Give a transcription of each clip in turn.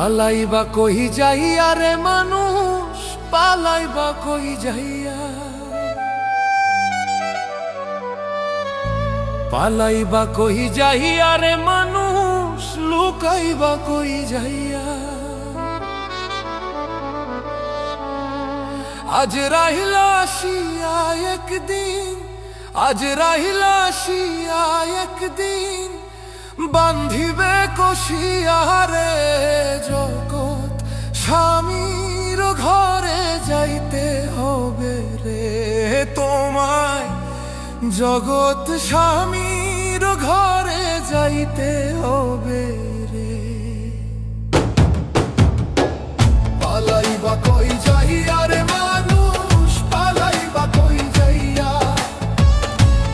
পালাইবা কই যাইয়া রে মানুষ, পালাইবা কই যাইয়া, পালাইবা কই যাইয়া রে মানুষ, লুকাইবা কই যাইয়া। আজ রাহিলা আসিয়া একদিন, আজ রাহিলা আসিয়া একদিন, বান্ধিবে কষিয়া রে জগৎ স্বামীর ঘরে যাইতে হবে রে তোমায়, জগৎ স্বামীর ঘরে যাইতে হবে রে। পালাইবা কই যাইয়া রে মানুষ, পালাইবা কই যাইয়া,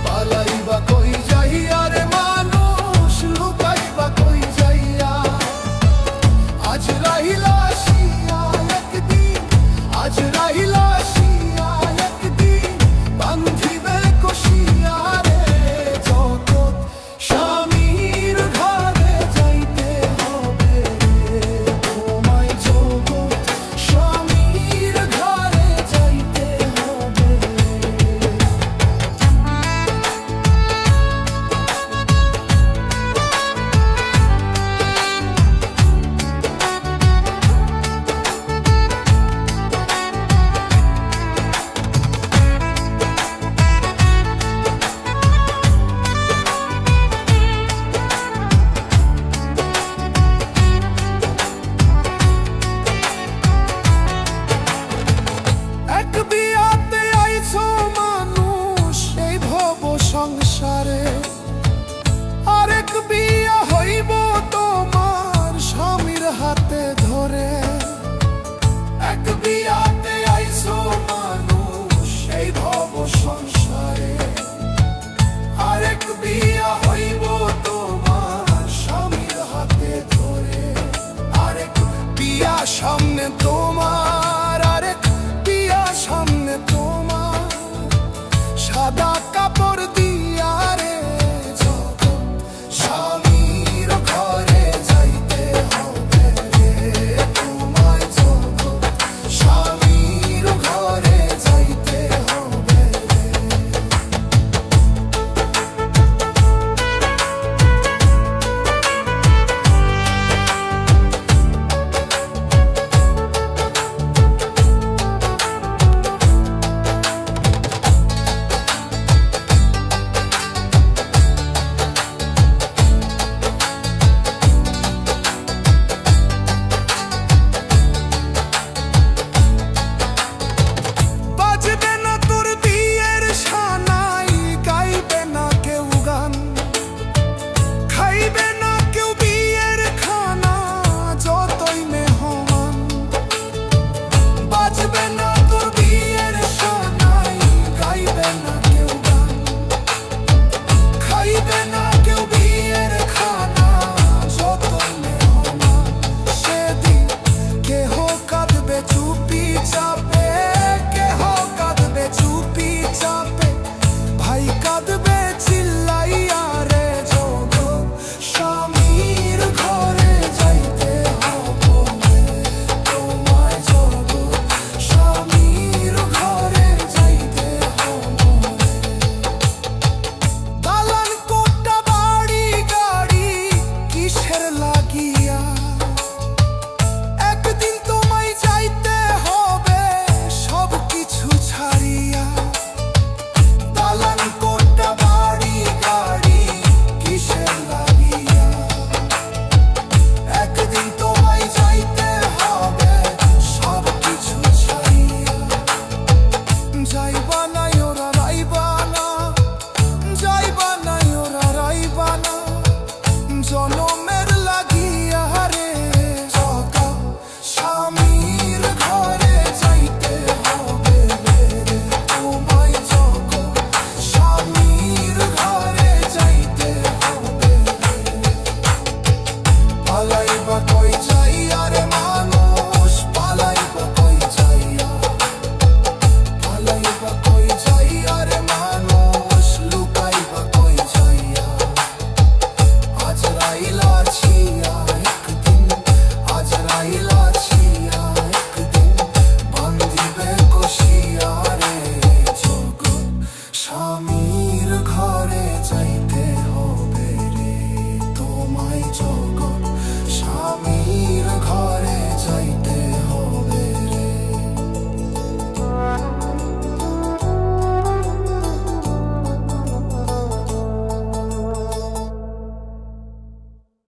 পালাইবা কই যাইয়া রে মানুষ, লুকাইবা কই যাইয়া। আজ রাহিলা আসিয়া একদিন, আজ রাহিলা আসিয়া একদিন, বান্ধিবে কষিয়া রে জগৎ স্বামীর ঘরে যাইতে হবে রে তোমায়, জগৎ স্বামীর ঘরে যাইতে হবে রে। এক বিয়াতে আইছো মানুষ এই ভব সংসারে, আরেক বিয়া হইব তোমার স্বামীর হাতে ধরে। এক বিয়াতে আইছো মানুষ এই ভব সংসারে, আরেক বিয়া হইব তোমার স্বামীর হাতে ধরে। আরেক বিয়া সামনে তোমার,